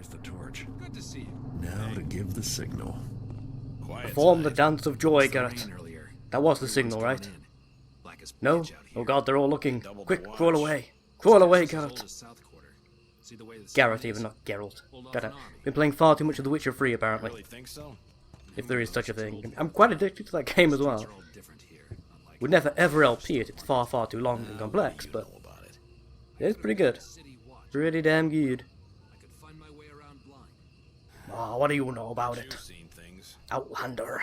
There's the torch. Good to see you. Now to give the signal. Perform the dance of joy, Garrett. That was the signal, right? No? Oh god, they're all looking. Quick, crawl away. Crawl away, Garrett. Garrett, even, not Geralt. Been playing far too much of The Witcher 3, apparently. Really think so? If there is such a thing. I'm quite addicted to that game as well. Would never ever LP it, it's far too long and complex, but it's pretty good. Pretty damn good. Oh, what do you know about it? Outlander.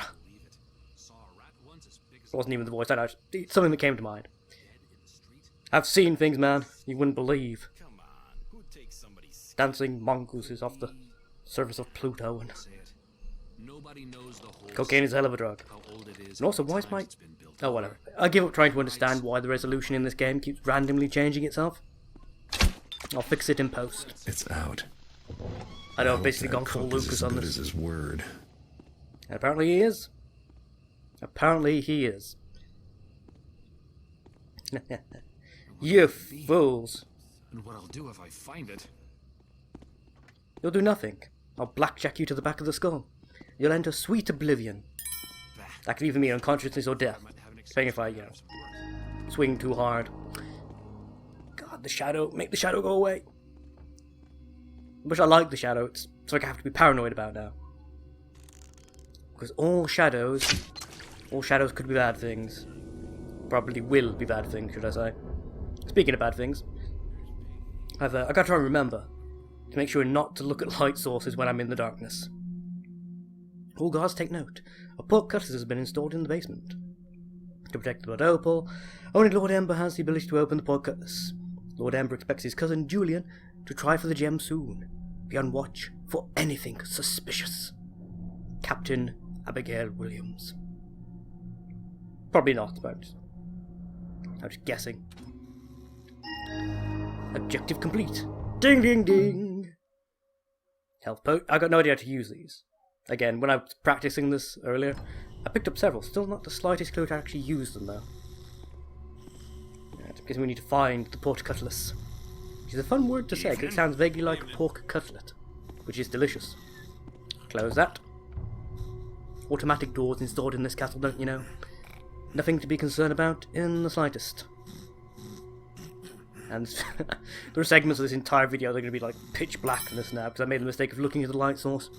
It wasn't even the voice, I know. It's something that came to mind. I've seen things, man, you wouldn't believe. Dancing mongooses off the surface of Pluto, and cocaine is a hell of a drug. And also, why is my... Oh, whatever. I give up trying to understand why the resolution in this game keeps randomly changing itself. I'll fix it in post. It's out. I know I've basically gone full Lucas on this. His word. And apparently he is. Apparently he is. You fools. And what I'll do if I find it. You'll do nothing. I'll blackjack you to the back of the skull. You'll enter sweet oblivion. That could either mean unconsciousness or death. Depending if I, swing too hard. God, the shadow. Make the shadow go away. I wish I liked the shadow. It's like I have to be paranoid about now. Because all shadows could be bad things. Probably will be bad things, should I say. Speaking of bad things, I got to try and remember to make sure not to look at light sources when I'm in the darkness. All guards take note. A pork cutlass has been installed in the basement. To protect the blood opal, only Lord Ember has the ability to open the pork cutlass. Lord Ember expects his cousin Julian to try for the gem soon. Be on watch for anything suspicious. Captain Abigail Williams. Probably not, but I'm just guessing. Objective complete. Ding ding ding! Health potion. I got no idea how to use these. Again, when I was practicing this earlier, I picked up several. Still not the slightest clue to actually use them though. Because we need to find the pork cutlass. Which is a fun word to say, because it sounds vaguely like pork cutlet. Which is delicious. Close that. Automatic doors installed in this castle, don't you know? Nothing to be concerned about in the slightest. And there are segments of this entire video that are going to be like pitch blackness now, because I made the mistake of looking at the light source.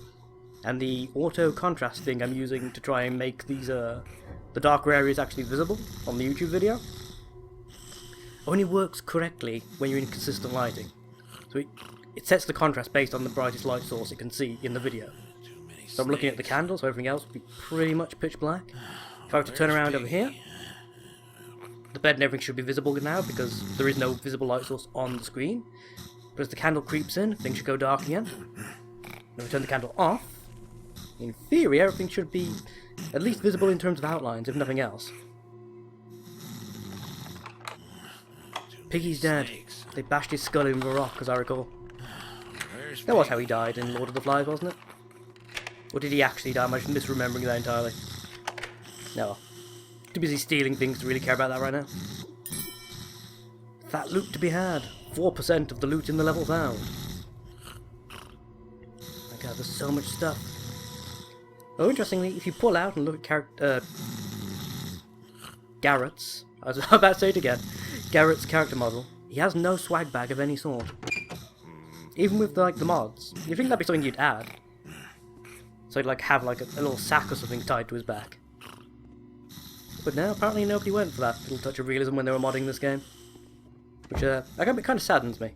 And the auto contrast thing I'm using to try and make these the darker areas actually visible on the YouTube video only works correctly when you're in consistent lighting. So it sets the contrast based on the brightest light source it can see in the video. So I'm looking at the candle, so everything else would be pretty much pitch black. If I were to turn around over here, the bed and everything should be visible now because there is no visible light source on the screen. But as the candle creeps in, things should go dark again. And if I turn the candle off, in theory everything should be at least visible in terms of outlines, if nothing else. Piggy's dead. They bashed his skull into a rock, as I recall. That was how he died in Lord of the Flies, wasn't it? Or did he actually die? I'm just misremembering that entirely. No. Too busy stealing things to really care about that right now. That loot to be had. 4% of the loot in the level found. My god, there's so much stuff. Oh, interestingly, if you pull out and look at Garrett's... I was about to say it again. Garrett's character model. He has no swag bag of any sort. Even with the mods. You'd think that'd be something you'd add. So he'd have a little sack or something tied to his back. But now apparently nobody went for that little touch of realism when they were modding this game. Which it kind of saddens me.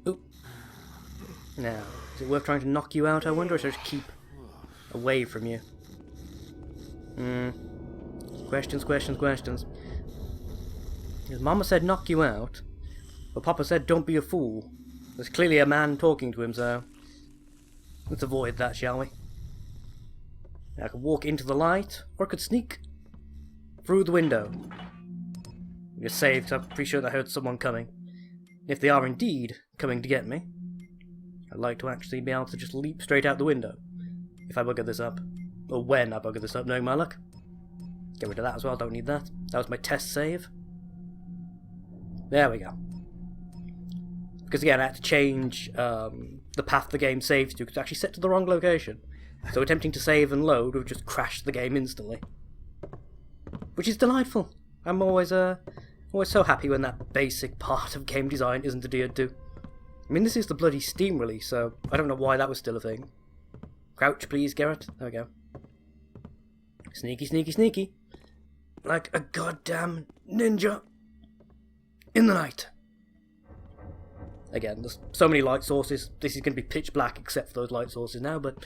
Oop. Now, is it worth trying to knock you out, I wonder, or should I just keep away from you? Questions. His mama said knock you out, but Papa said don't be a fool. There's clearly a man talking to him, so let's avoid that, shall we? Now I could walk into the light, or I could sneak through the window. You're safe, because I'm pretty sure I heard someone coming. If they are indeed coming to get me, I'd like to actually be able to just leap straight out the window. If I bugger this up. Or when I bugger this up, knowing my luck. Get rid of that as well, don't need that. That was my test save. There we go. Because again, I had to change the path the game saves to, because it's actually set to the wrong location. So attempting to save and load would just crash the game instantly. Which is delightful. I'm always so happy when that basic part of game design isn't adhered to. I mean, this is the bloody Steam release, so I don't know why that was still a thing. Crouch, please, Garrett. There we go. Sneaky, sneaky, sneaky. Like a goddamn ninja in the night. Again, there's so many light sources. This is going to be pitch black except for those light sources now, but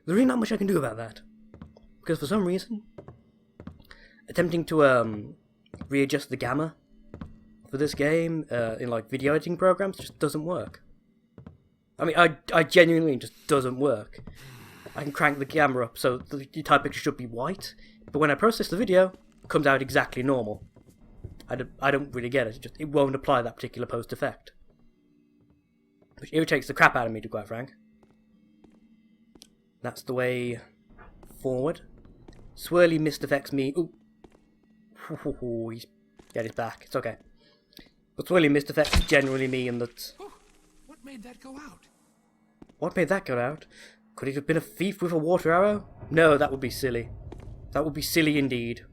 there's really not much I can do about that. Because for some reason, attempting to readjust the gamma for this game in like video editing programs just doesn't work. I mean, I genuinely mean just doesn't work. I can crank the gamma up so the type picture should be white, but when I process the video, it comes out exactly normal. I don't really get it. It won't apply that particular post effect. Which irritates the crap out of me, to be quite frank. That's the way forward. Swirly mist affects me. Ooh. He's got his back. It's okay. But swirly mist affects generally me in that... What made that go out? What made that go out? Could it have been a thief with a water arrow? No, that would be silly. That would be silly indeed.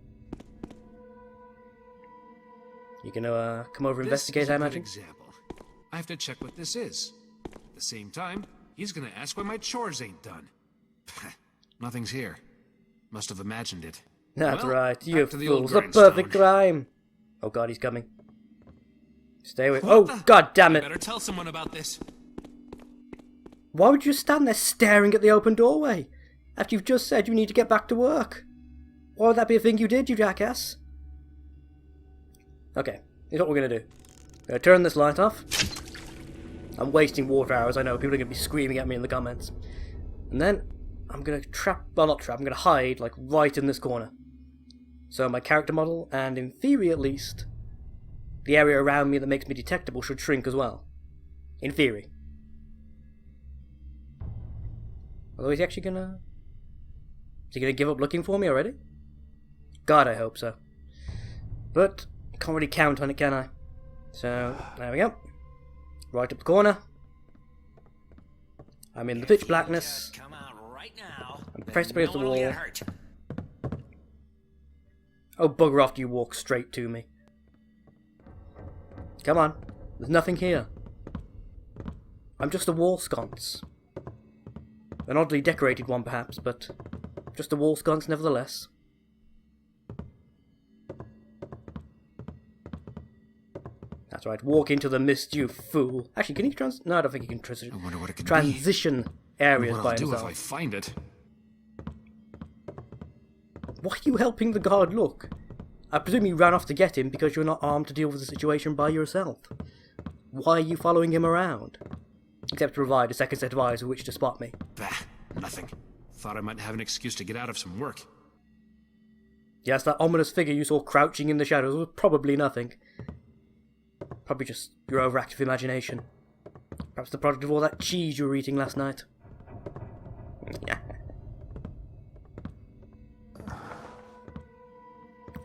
You gonna come over and investigate, I imagine? Example. I have to check what this is. At the same time, he's gonna ask why my chores ain't done. Nothing's here. Must have imagined it. That's Well, right, you back to the old fools. The perfect grindstone. crime. Oh god, he's coming. Stay away. Oh god damn I it. better tell someone about this. Why would you stand there staring at the open doorway? After you've just said you need to get back to work. Why would that be a thing you did, you jackass? Okay, here's what we're gonna do. I'm gonna turn this light off. I'm wasting water arrows, I know, people are gonna be screaming at me in the comments. And then, I'm gonna I'm gonna hide, like, right in this corner. So my character model, and in theory at least, the area around me that makes me detectable should shrink as well. In theory. Although is he actually gonna... Is he gonna give up looking for me already? God, I hope so. But, can't really count on it, can I? So, there we go. Right up the corner. I'm in the pitch blackness. Come out right now. I'm pressed against the no one will wall. get hurt. Oh, bugger off, you walk straight to me. Come on. There's nothing here. I'm just a wall sconce. An oddly decorated one, perhaps, but just a wall sconce nevertheless. That's right, walk into the mist, you fool. Actually, can he No, I don't think he can I wonder what it could transition areas what by I'll do himself. if I find it. Why are you helping the guard look? I presume you ran off to get him because you're not armed to deal with the situation by yourself. Why are you following him around? Except to provide a second set of eyes with which to spot me. Bah, nothing. Thought I might have an excuse to get out of some work. Yes, that ominous figure you saw crouching in the shadows was probably nothing. Probably just your overactive imagination. Perhaps the product of all that cheese you were eating last night.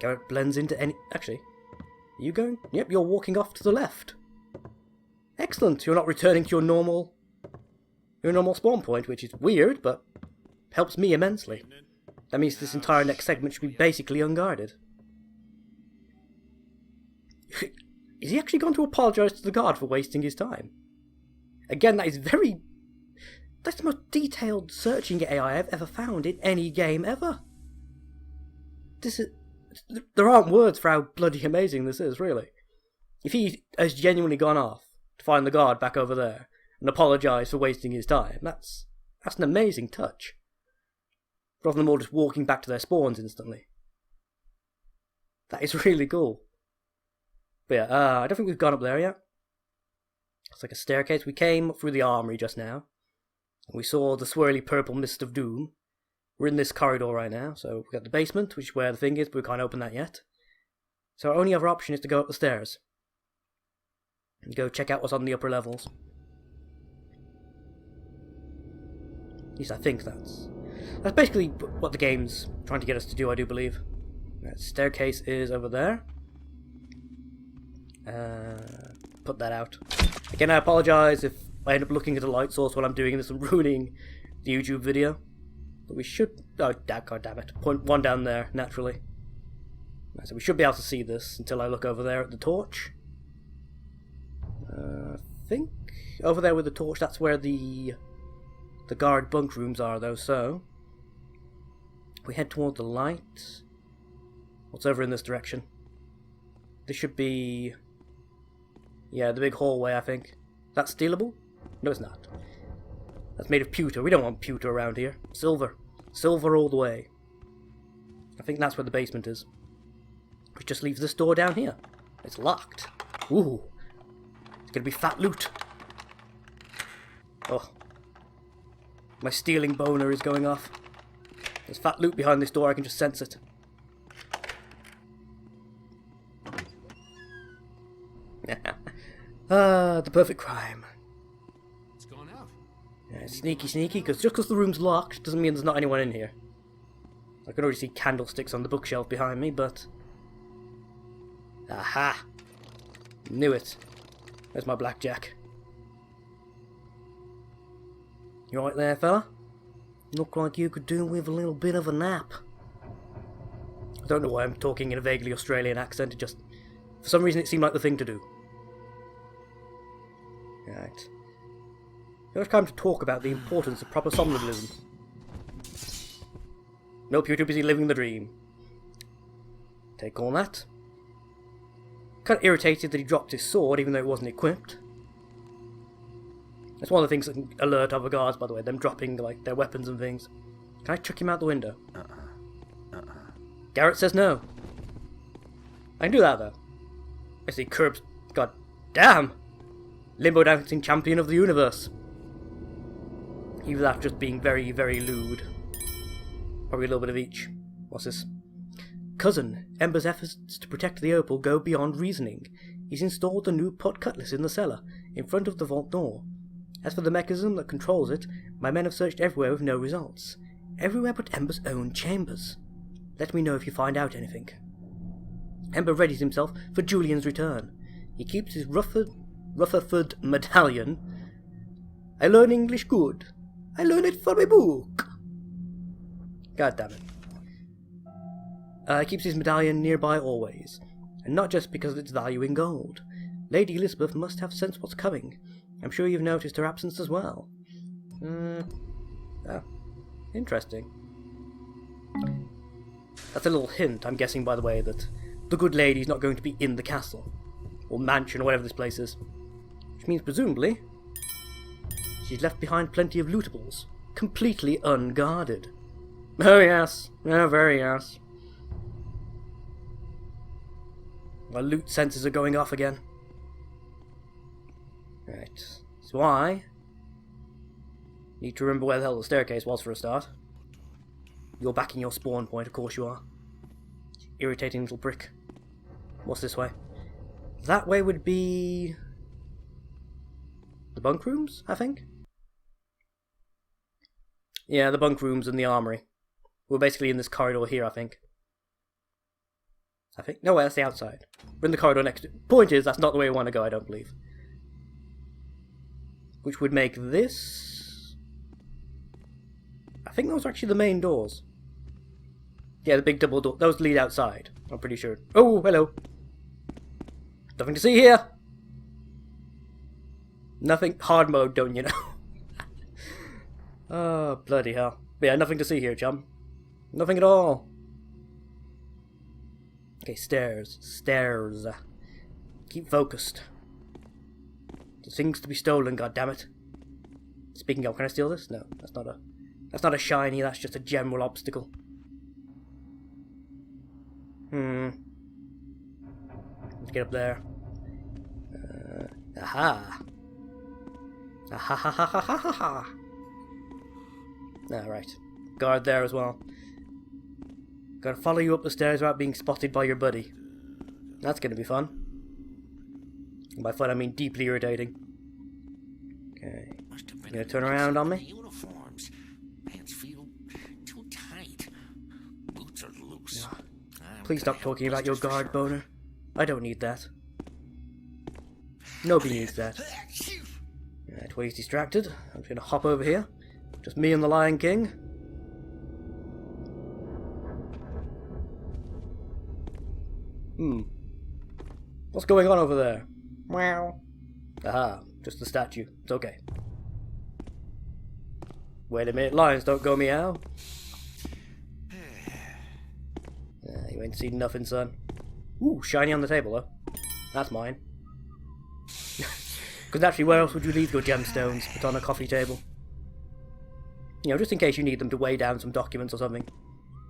Garrett blends into any... Actually, are you going? Yep, you're walking off to the left. Excellent, you're not returning to your normal spawn point, which is weird, but helps me immensely. That means this entire next segment should be basically unguarded. Is he actually going to apologise to the guard for wasting his time? Again, that's the most detailed searching AI I've ever found in any game ever. There aren't words for how bloody amazing this is, really. If he has genuinely gone off to find the guard back over there and apologise for wasting his time, that's an amazing touch. Rather than them all just walking back to their spawns instantly. That is really cool. But yeah, I don't think we've gone up there yet. It's like a staircase. We came through the armory just now. And we saw the swirly purple mist of doom. We're in this corridor right now, so we've got the basement, which is where the thing is, but we can't open that yet. So our only other option is to go up the stairs. And go check out what's on the upper levels. At least I think that's basically what the game's trying to get us to do, I do believe. That staircase is over there. Put that out. Again, I apologise if I end up looking at the light source while I'm doing this and ruining the YouTube video. But we should... oh, god damn it. Point one down there, naturally. So we should be able to see this until I look over there at the torch. I think over there with the torch, that's where the guard bunk rooms are, though, so... we head toward the light. What's over in this direction? This should be... yeah, the big hallway, I think. Is that stealable? No, it's not. That's made of pewter. We don't want pewter around here. Silver. Silver all the way. I think that's where the basement is. Which just leaves this door down here. It's locked. Ooh. It's gonna be fat loot. Oh. My stealing boner is going off. There's fat loot behind this door, I can just sense it. The perfect crime. It's going out. Yeah, it's sneaky, because just because the room's locked doesn't mean there's not anyone in here. I can already see candlesticks on the bookshelf behind me, but... aha! Knew it. There's my blackjack. You alright there, fella? Look like you could do with a little bit of a nap. I don't know why I'm talking in a vaguely Australian accent, it just... for some reason it seemed like the thing to do. Right. Now it's time to talk about the importance of proper somnambulism. Nope, you're too busy living the dream. Take all that. Kind of irritated that he dropped his sword even though it wasn't equipped. That's one of the things that can alert other guards, by the way, them dropping like their weapons and things. Can I chuck him out the window? Garrett says no. I can do that though. I see Curbs. God damn! Limbo dancing champion of the universe. Either that just being very, very lewd. Probably a little bit of each. What's this? Cousin, Ember's efforts to protect the opal go beyond reasoning. He's installed the new pot cutlass in the cellar, in front of the vault door. As for the mechanism that controls it, my men have searched everywhere with no results. Everywhere but Ember's own chambers. Let me know if you find out anything. Ember readies himself for Julian's return. He keeps his Rutherford medallion. I learn English good. I learn it from a book. God damn it. He keeps his medallion nearby always, and not just because of its value in gold. Lady Elizabeth must have sensed what's coming. I'm sure you've noticed her absence as well. Oh, interesting. That's a little hint, I'm guessing, by the way, that the good lady's not going to be in the castle, or mansion, or whatever this place is. Which means, presumably, she's left behind plenty of lootables, completely unguarded. Oh yes, oh very yes. My loot sensors are going off again. Right, so I need to remember where the hell the staircase was for a start. You're back in your spawn point, of course you are. Irritating little prick. What's this way? That way would be... the bunk rooms, I think? Yeah, the bunk rooms and the armory. We're basically in this corridor here, I think. No, wait, that's the outside. We're in the corridor next to... point is, that's not the way we want to go, I don't believe. Which would make this... I think those are actually the main doors. Yeah, the big double door. Those lead outside, I'm pretty sure. Oh, hello. Nothing to see here. Nothing. Hard mode, don't you know? Oh, bloody hell. But yeah, nothing to see here, chum. Nothing at all. Okay, stairs. Stairs. Keep focused. There's things to be stolen, goddammit. Speaking of, can I steal this? No, that's not a shiny, that's just a general obstacle. Let's get up there. Aha! Aha ha ha ha ha ha ha! Alright. Guard there as well. Gotta follow you up the stairs without being spotted by your buddy. That's gonna be fun. And by fun I mean deeply irritating. Okay. You gonna turn around on me? Uniforms. Pants feel too tight. Boots are loose. Please stop talking about your guard boner. I don't need that. Nobody needs that. while he's distracted, I'm just going to hop over here. Just me and the Lion King. What's going on over there? Meow. Aha, just the statue. It's okay. Wait a minute, lions don't go meow. You ain't seen nothing, son. Ooh, shiny on the table, though. That's mine. Because naturally, where else would you leave your gemstones but on a coffee table? You know, just in case you need them to weigh down some documents or something.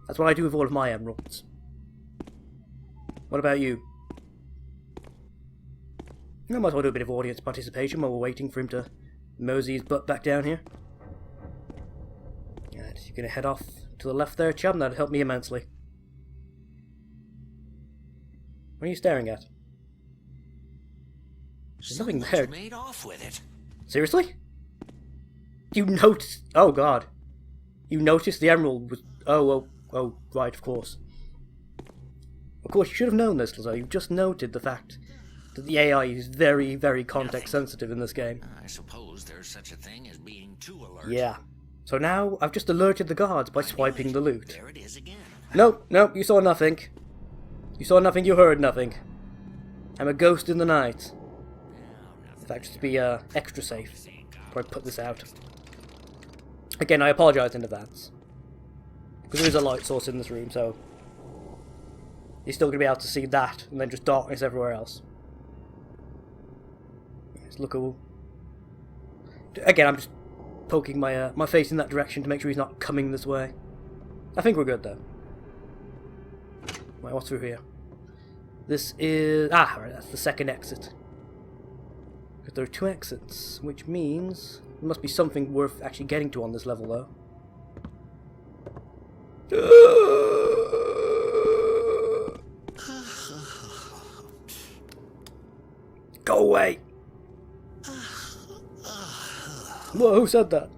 That's what I do with all of my emeralds. What about you? I might as well do a bit of audience participation while we're waiting for him to mosey his butt back down here. Right, you're going to head off to the left there, chum. That'd help me immensely. What are you staring at? There's nothing there. Made off with it. Seriously? You noticed? Oh god. You noticed the emerald was... Oh, right, of course. Of course, you should have known this, Lazo. You've just noted the fact that the AI is very, very context sensitive in this game. I suppose there's such a thing as being too alert. Yeah. So now, I've just alerted the guards by swiping the loot. There it is again. Nope, you saw nothing. You saw nothing, you heard nothing. I'm a ghost in the night. In fact, just to be extra safe before I put this out. Again, I apologise in advance. Because there is a light source in this room, so... You're still going to be able to see that, and then just darkness everywhere else. Let's look at... Again, I'm just poking my my face in that direction to make sure he's not coming this way. I think we're good, though. Wait, what's through here? This is... Ah, right, that's the second exit. Because there are 2 exits, which means... There must be something worth actually getting to on this level, though. Go away! Whoa, who said that?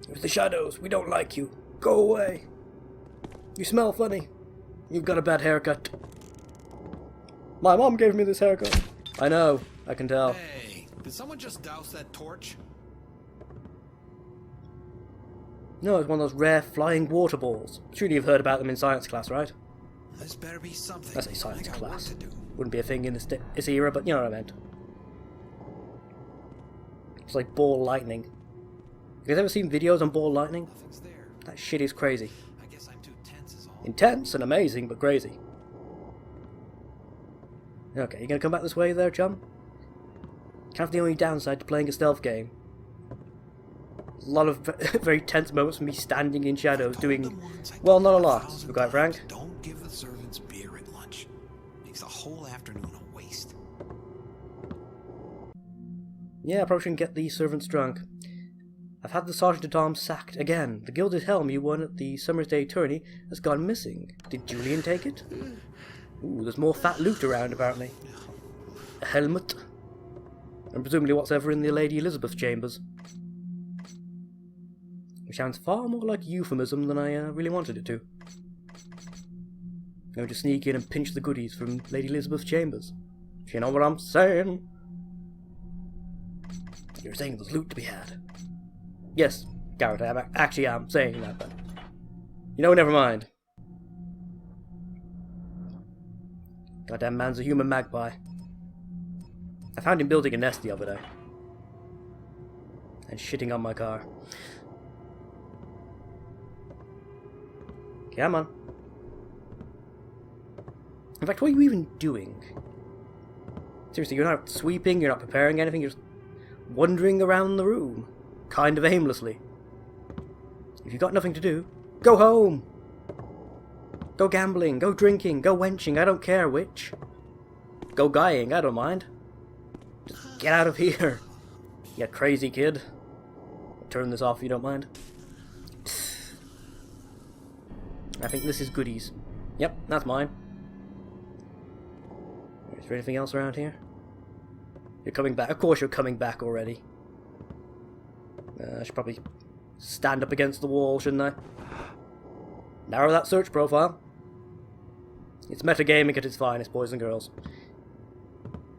It was the shadows. We don't like you. Go away. You smell funny. You've got a bad haircut. My mom gave me this haircut. I know. I can tell. Hey, did someone just douse that torch? No, it's one of those rare flying water balls. Surely you've heard about them in science class, right? This better be something. I say science I got work class. to do. Wouldn't be a thing in this era, but you know what I meant. It's like ball lightning. You guys ever seen videos on ball lightning? Nothing's there. That shit is crazy. I guess I'm too tense is all. Intense and amazing, but crazy. Okay, you gonna come back this way there, chum? Kind of the only downside to playing a stealth game. A lot of very tense moments for me standing in shadows doing, well, not a lot, to be quite frank. Don't give the servants beer at lunch. Makes the whole afternoon a waste. Yeah, I probably shouldn't get these servants drunk. I've had the Sergeant-at-Arms sacked again. The gilded helm you won at the Summer's Day tourney has gone missing. Did Julian take it? Ooh, there's more fat loot around, apparently. A helmet. And presumably what's ever in the Lady Elizabeth chambers. Which sounds far more like euphemism than I really wanted it to. I'm going to sneak in and pinch the goodies from Lady Elizabeth's chambers. If you know what I'm saying. You're saying there's loot to be had. Yes, Garrett, I actually am saying that, but... You know, never mind. Goddamn man's a human magpie. I found him building a nest the other day. And shitting on my car. Come on. In fact, what are you even doing? Seriously, you're not sweeping, you're not preparing anything, you're just wandering around the room. Kind of aimlessly. If you've got nothing to do, go home! Go gambling, go drinking, go wenching, I don't care which. Go guying, I don't mind. Just get out of here, you crazy kid. I'll turn this off if you don't mind. I think this is goodies. Yep, that's mine. Is there anything else around here? You're coming back. Of course you're coming back already. I should probably stand up against the wall, shouldn't I? Narrow that search profile. It's metagaming at its finest, boys and girls.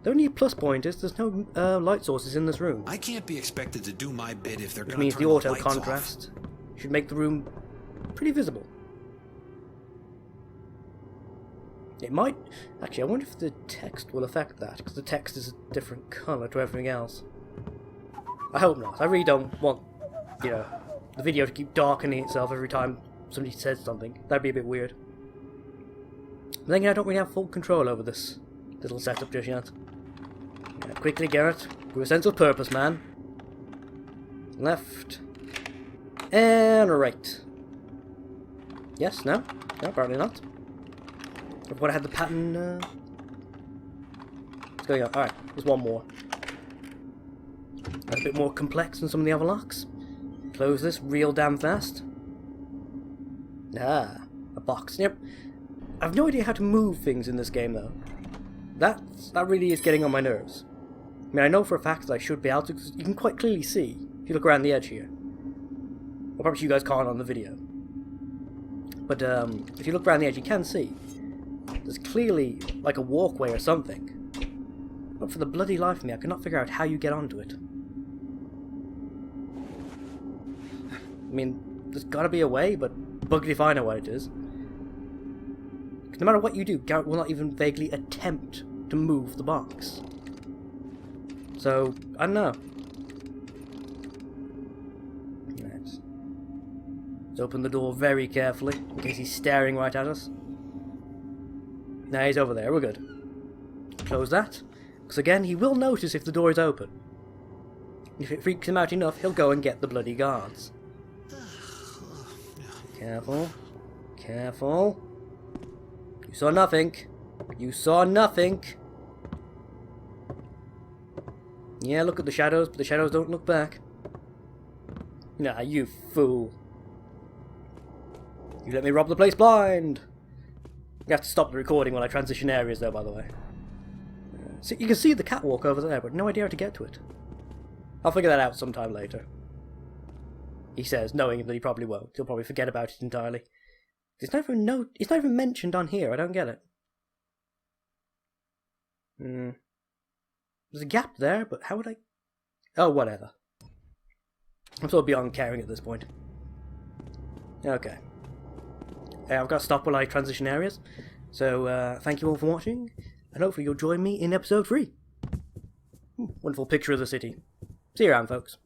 The only plus point is there's no light sources in this room. I can't be expected to do my bit if they're Which gonna means turn the the auto lights contrast should make the room pretty visible. It might... Actually, I wonder if the text will affect that, because the text is a different colour to everything else. I hope not. I really don't want, you know, the video to keep darkening itself every time somebody says something. That'd be a bit weird. But then again, I don't really have full control over this little setup just yet. Yeah, quickly, Garrett. With a sense of purpose, man. Left. And right. Yes? No? No, apparently not. What I had the pattern. What's going on? Alright, there's one more. That's a bit more complex than some of the other locks. Close this real damn fast. Ah, a box. Yep. I've no idea how to move things in this game though. That really is getting on my nerves. I mean, I know for a fact that I should be able to, because you can quite clearly see if you look around the edge here. Well, probably you guys can't on the video. But if you look around the edge, you can see. There's clearly like a walkway or something. But for the bloody life of me, I cannot figure out how you get onto it. I mean, there's gotta be a way, but bugged if I know what it is. 'Cause no matter what you do, Garrett will not even vaguely attempt to move the box. So, I don't know. Let's open the door very carefully, in case he's staring right at us. Now he's over there, we're good. Close that, because again, he will notice if the door is open. If it freaks him out enough, he'll go and get the bloody guards. Careful. Careful. You saw nothing. You saw nothing. Yeah, look at the shadows, but the shadows don't look back. Nah, you fool. You let me rob the place blind. You have to stop the recording when I transition areas though, by the way. So you can see the catwalk over there, but no idea how to get to it. I'll figure that out sometime later. He says, knowing that he probably won't. He'll probably forget about it entirely. It's not even mentioned on here, I don't get it. There's a gap there, but how would I... Oh, whatever. I'm sort of beyond caring at this point. Okay. I've got to stop while I transition areas. So, thank you all for watching, and hopefully you'll join me in episode 3. Wonderful picture of the city. See you around, folks.